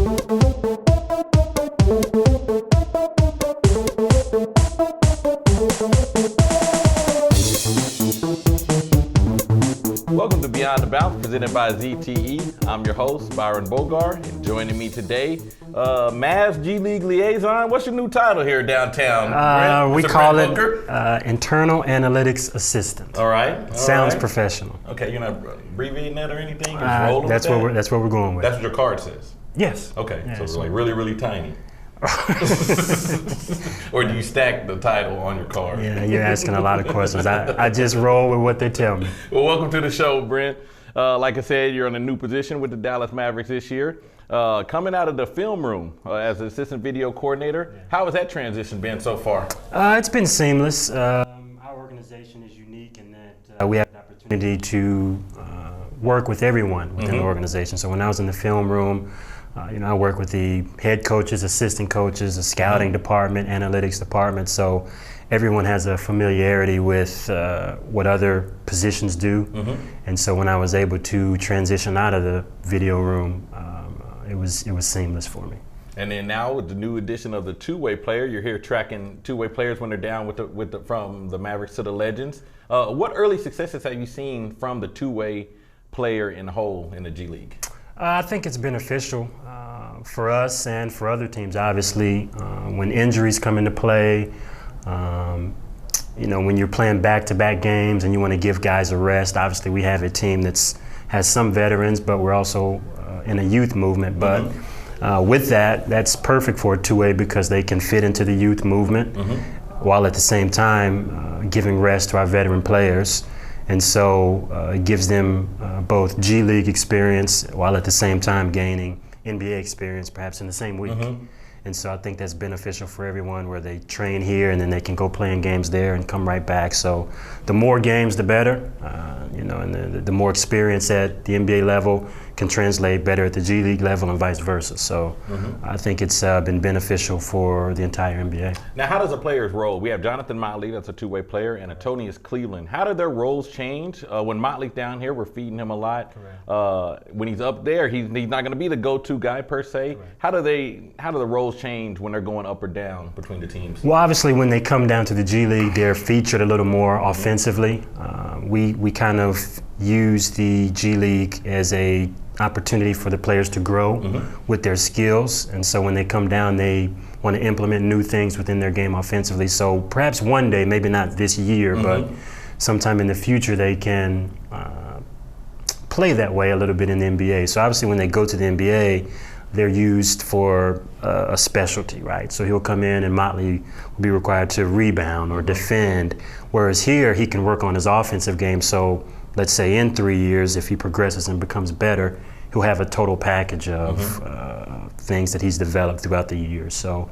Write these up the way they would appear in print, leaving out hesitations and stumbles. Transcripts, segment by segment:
Welcome to Beyond the Bounce, presented by ZTE. I'm your host, Byron Bogar, and joining me today, Mavs G League Liaison. What's your new title here downtown, Brent? We call it Internal Analytics Assistant. All right. Sounds professional. Okay, you're not abbreviating that or anything? Just rolling that's with that's what we're going with. That's what your card says? Yes. Okay, Yeah, so it's like really, really tiny. Or do you stack the title on your card? Yeah, you're asking a lot of questions. I just roll with what they tell me. Well, welcome to the show, Brent. Like I said, you're in a new position with the Dallas Mavericks this year. Coming out of the film room as assistant video coordinator, how has that transition been so far? It's been seamless. Our organization is unique in that we have the opportunity to work with everyone within the organization. So when I was in the film room, I work with the head coaches, assistant coaches, the scouting department, analytics department. So everyone has a familiarity with what other positions do. And so when I was able to transition out of the video room, it was seamless for me. And then now with the new addition of the two-way player, you're here tracking two-way players when they're down from the Mavericks to the Legends. What early successes have you seen from the two-way player in whole in the G League? I think it's beneficial for us and for other teams. Obviously, when injuries come into play, when you're playing back-to-back games and you want to give guys a rest. Obviously, we have a team has some veterans, but we're also in a youth movement. But with that's perfect for a two-way because they can fit into the youth movement while at the same time giving rest to our veteran players. And so it gives them both G League experience while at the same time gaining NBA experience perhaps in the same week. And so I think that's beneficial for everyone where they train here and then they can go play in games there and come right back. So the more games, the better. And the more experience at the NBA level can translate better at the G League level and vice versa. So I think it's been beneficial for the entire NBA. Now, how does a player's role? We have Jonathan Motley, that's a two-way player, and Antonius Cleveland. How do their roles change? When Motley's down here, we're feeding him a lot. When he's up there, he's not going to be the go-to guy per se. Correct. How do the roles change when they're going up or down between the teams? Well, obviously, when they come down to the G League, they're featured a little more offensively. We kind of use the G League as a opportunity for the players to grow with their skills, and so when they come down, they want to implement new things within their game offensively. So perhaps one day, maybe not this year, but sometime in the future, they can play that way a little bit in the NBA. So obviously, when they go to the NBA, they're used for a specialty, right? So he'll come in and Motley will be required to rebound or defend, whereas here he can work on his offensive game. So let's say in 3 years, if he progresses and becomes better, he'll have a total package of things that he's developed throughout the years. So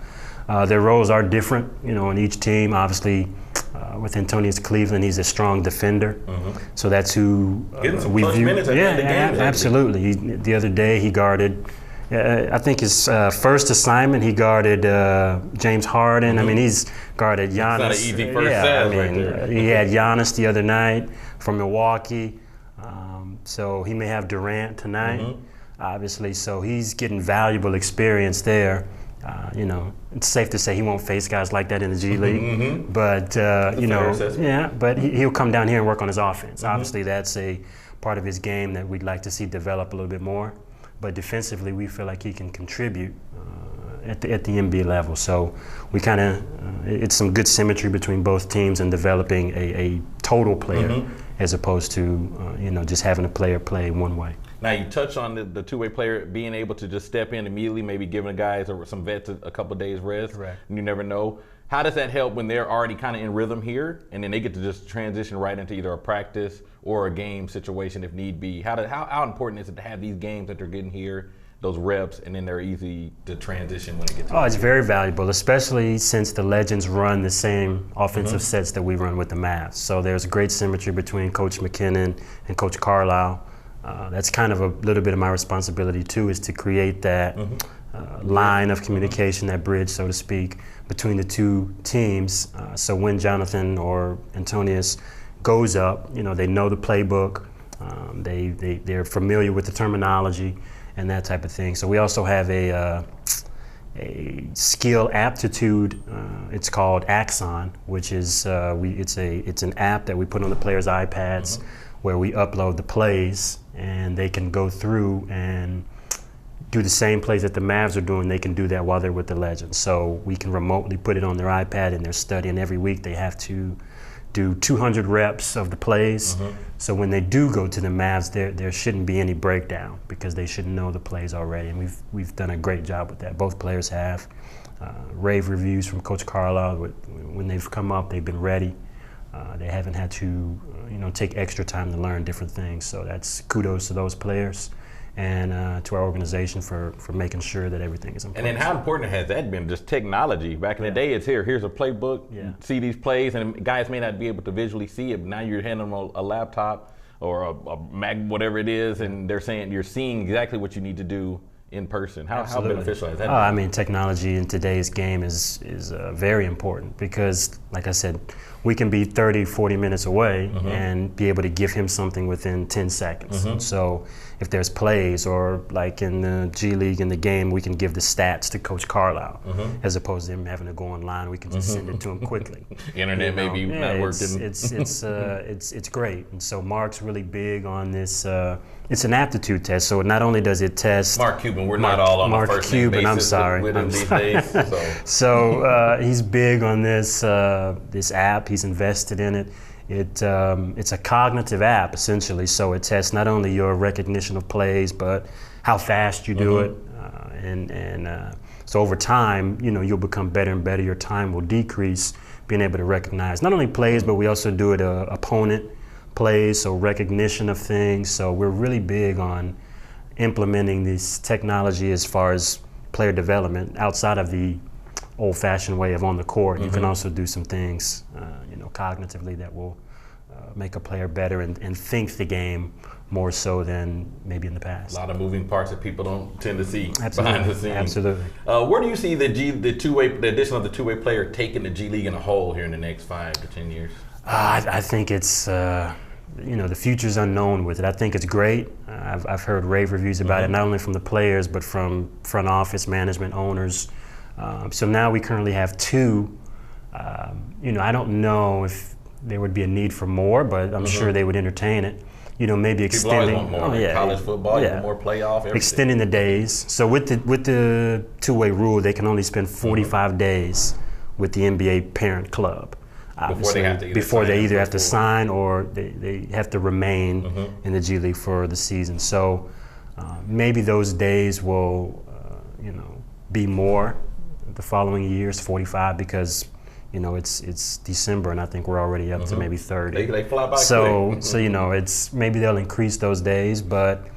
their roles are different, in each team. Obviously, with Antonius Cleveland, he's a strong defender. So that's who we view. Absolutely. The other day, he guarded. I think his first assignment, he guarded James Harden. I mean, he's guarded Giannis. It's not an easy first set right there. He had Giannis the other night from Milwaukee. So he may have Durant tonight, obviously. So he's getting valuable experience there. It's safe to say he won't face guys like that in the G League. But, but he'll come down here and work on his offense. Obviously, that's a part of his game that we'd like to see develop a little bit more. But defensively, we feel like he can contribute at the NBA level. So we kind of, it's some good symmetry between both teams in developing a total player as opposed to, just having a player play one way. Now, you touched on the two-way player being able to just step in immediately, maybe giving the guys or some vets a couple of days rest. Correct. And you never know. How does that help when they're already kind of in rhythm here and then they get to just transition right into either a practice or a game situation if need be? How important is it to have these games that they're getting here, those reps, and then they're easy to transition when it gets to it's very valuable, especially since the Legends run the same offensive sets that we run with the Mavs. So there's great symmetry between Coach McKinnon and Coach Carlisle. That's kind of a little bit of my responsibility too, is to create that line of communication, that bridge, so to speak, between the two teams. So when Jonathan or Antonius goes up, they know the playbook, they're familiar with the terminology, and that type of thing. So we also have a skill aptitude. It's called Axon, which is it's an app that we put on the players' iPads, where we upload the plays, and they can go through and do the same plays that the Mavs are doing. They can do that while they're with the Legends. So we can remotely put it on their iPad, and they're studying every week. They have to do 200 reps of the plays. So when they do go to the Mavs, there shouldn't be any breakdown, because they should know the plays already. And we've done a great job with that. Both players have. Rave reviews from Coach Carlisle. When they've come up, they've been ready. They haven't had to take extra time to learn different things. So that's kudos to those players, and to our organization for making sure that everything is in place. And then how important has that been, just technology? Back in the day, it's here's a playbook, see these plays, and guys may not be able to visually see it, but now you're handing them a laptop or a Mac, whatever it is, and they're saying you're seeing exactly what you need to do in person. How beneficial has that been? I mean, technology in today's game is very important, because, like I said, we can be 30, 40 minutes away and be able to give him something within 10 seconds. So if there's plays, or like in the G League in the game, we can give the stats to Coach Carlisle, as opposed to him having to go online. We can just send it to him quickly. Internet may be not working. It's great. And so Mark's really big on this. It's an aptitude test, so not only does it test Mark Cuban. We're not all on Mark the first Cuban, name I'm basis sorry. with him these days. So he's big on this this app. He's invested in it. It's a cognitive app, essentially. So it tests not only your recognition of plays, but how fast you do it, so over time, you'll become better and better. Your time will decrease, being able to recognize not only plays, but we also do it opponent plays, so recognition of things. So we're really big on implementing this technology as far as player development outside of the old-fashioned way of on the court. You can also do some things, cognitively, that will make a player better and think the game more so than maybe in the past. A lot of moving parts that people don't tend to see behind the scenes. Absolutely. Where do you see the addition of the two-way player taking the G League in a whole here in the next 5 to 10 years? I think it's the future's unknown with it. I think it's great. I've heard rave reviews about it, not only from the players, but from front office, management, owners. So now we currently have 2. I don't know if there would be a need for more, but I'm sure they would entertain it. Maybe extending. People always want more. College football, you want more playoff. Everything. Extending the days. So with the two-way rule, they can only spend 45 days with the NBA parent club. Before they either have to sign or they have to remain in the G League for the season. So maybe those days will, be more the following years, 45, because it's December and I think we're already up to maybe 30. They fly by quick. So it's maybe they'll increase those days, but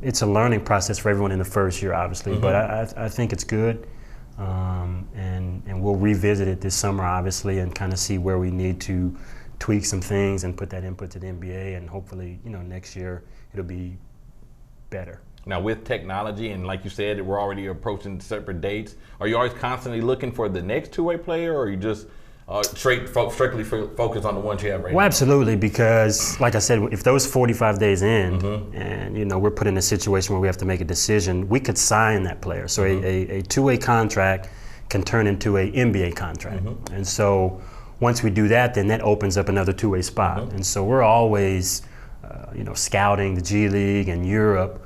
it's a learning process for everyone in the first year, obviously. But I think it's good. And we'll revisit it this summer, obviously, and kind of see where we need to tweak some things and put that input to the NBA, and hopefully, next year it'll be better. Now, with technology, and like you said, we're already approaching separate dates, are you always constantly looking for the next two-way player, or are you just strictly focus on the ones you have right now? Well, absolutely, because like I said, if those 45 days end and we're put in a situation where we have to make a decision, we could sign that player. So a two-way contract can turn into an NBA contract. And so once we do that, then that opens up another two-way spot. And so we're always scouting the G League and Europe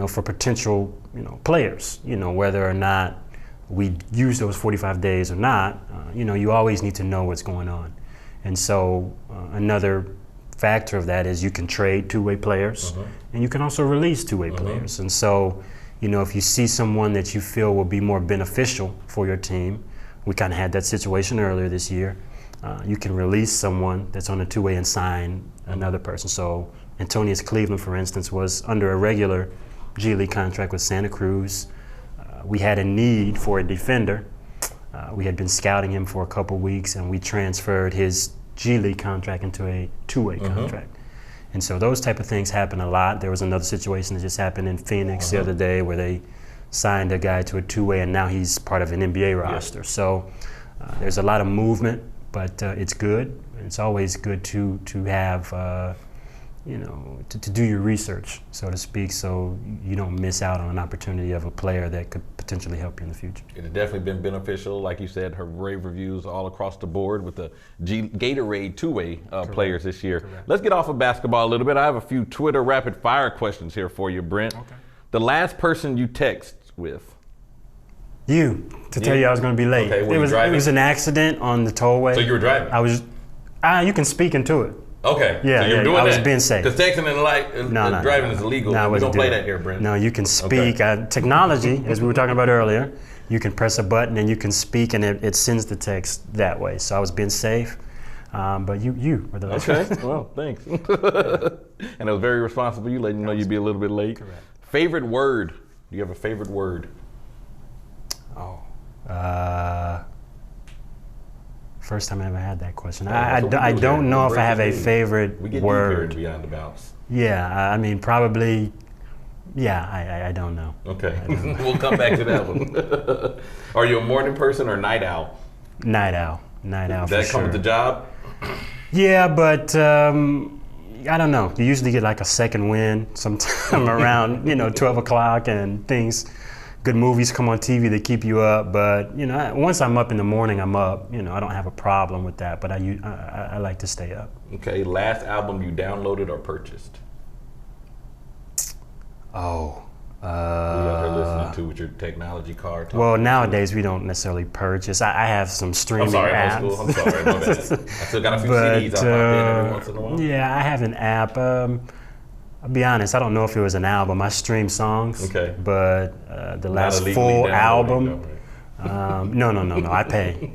for potential players, whether or not we use those 45 days or not, you always need to know what's going on. And so another factor of that is you can trade two-way players and you can also release two-way players. And so, if you see someone that you feel will be more beneficial for your team, we kind of had that situation earlier this year, you can release someone that's on a two-way and sign another person. So Antonius Cleveland, for instance, was under a regular G League contract with Santa Cruz. We had a need for a defender. We had been scouting him for a couple weeks, and we transferred his G League contract into a two-way contract. And so those type of things happen a lot. There was another situation that just happened in Phoenix the other day where they signed a guy to a two-way, and now he's part of an NBA roster. So there's a lot of movement, but it's good. It's always good to have to do your research, so to speak, so you don't miss out on an opportunity of a player that could potentially help you in the future. It has definitely been beneficial. Like you said, her rave reviews all across the board with the Gatorade two-way players this year. Correct. Let's get off of basketball a little bit. I have a few Twitter rapid fire questions here for you, Brent. Okay. The last person you text with? You, to tell you I was going to be late. Okay, were you driving? It was an accident on the tollway. So you were driving? I was, you can speak into it. Okay. Yeah, so you're doing I was that. being safe. Because texting and driving is illegal. No, we don't play that here, Brent. No, you can speak. Okay. Technology, as we were talking about earlier, you can press a button and you can speak, and it sends the text that way. So I was being safe. But you were the last. Okay. Well, thanks. And it was very responsible. You letting you know you'd be a little bit late. Correct. Favorite word? Do you have a favorite word? Oh. First time I ever had that question. I don't know if I have a favorite we get word. Deep here Beyond the Bounce. Yeah, I mean, probably, yeah, I don't know. Okay, we'll come back to that one. Are you a morning person or night owl? Night owl for sure. Does that come with the job? Yeah, but I don't know. You usually get like a second wind sometime around, 12 o'clock, and good movies come on TV that keep you up. But, once I'm up in the morning, I'm up. I don't have a problem with that, but I like to stay up. Okay, last album you downloaded or purchased? Oh. What are you listening to with your technology card? Well, nowadays we don't necessarily purchase. I have some streaming apps. I'm sorry, my bad. I still got a few CDs I pop in every once in a while. Yeah, I have an app. I'll be honest, I don't know if it was an album. I stream songs. Okay. But the last full album. No. I pay.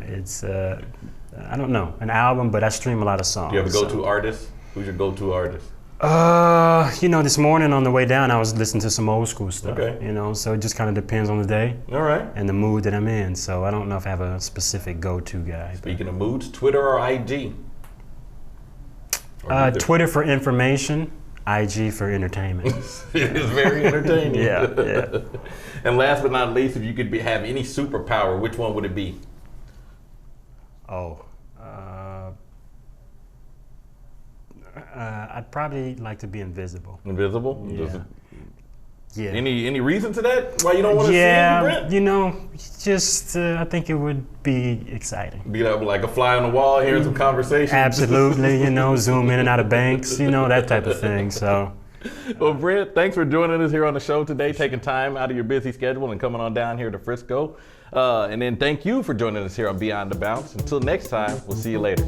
It's I don't know, an album, but I stream a lot of songs. Do you have a go-to artist? Who's your go-to artist? This morning on the way down, I was listening to some old school stuff. Okay. So it just kind of depends on the day. All right. And the mood that I'm in. So I don't know if I have a specific go-to guy. Speaking of moods, Twitter or IG? Twitter for information, IG for entertainment. It is very entertaining. Yeah. And last but not least, if you could have any superpower, which one would it be? I'd probably like to be invisible. Invisible? Yeah. Any reason to that? Why you don't want to see me, Brent? I think it would be exciting. Be like a fly on the wall, hearing some conversation. Absolutely, zoom in and out of banks, that type of thing. So. Well, Brent, thanks for joining us here on the show today, taking time out of your busy schedule and coming on down here to Frisco. And then thank you for joining us here on Beyond the Bounce. Until next time, we'll see you later.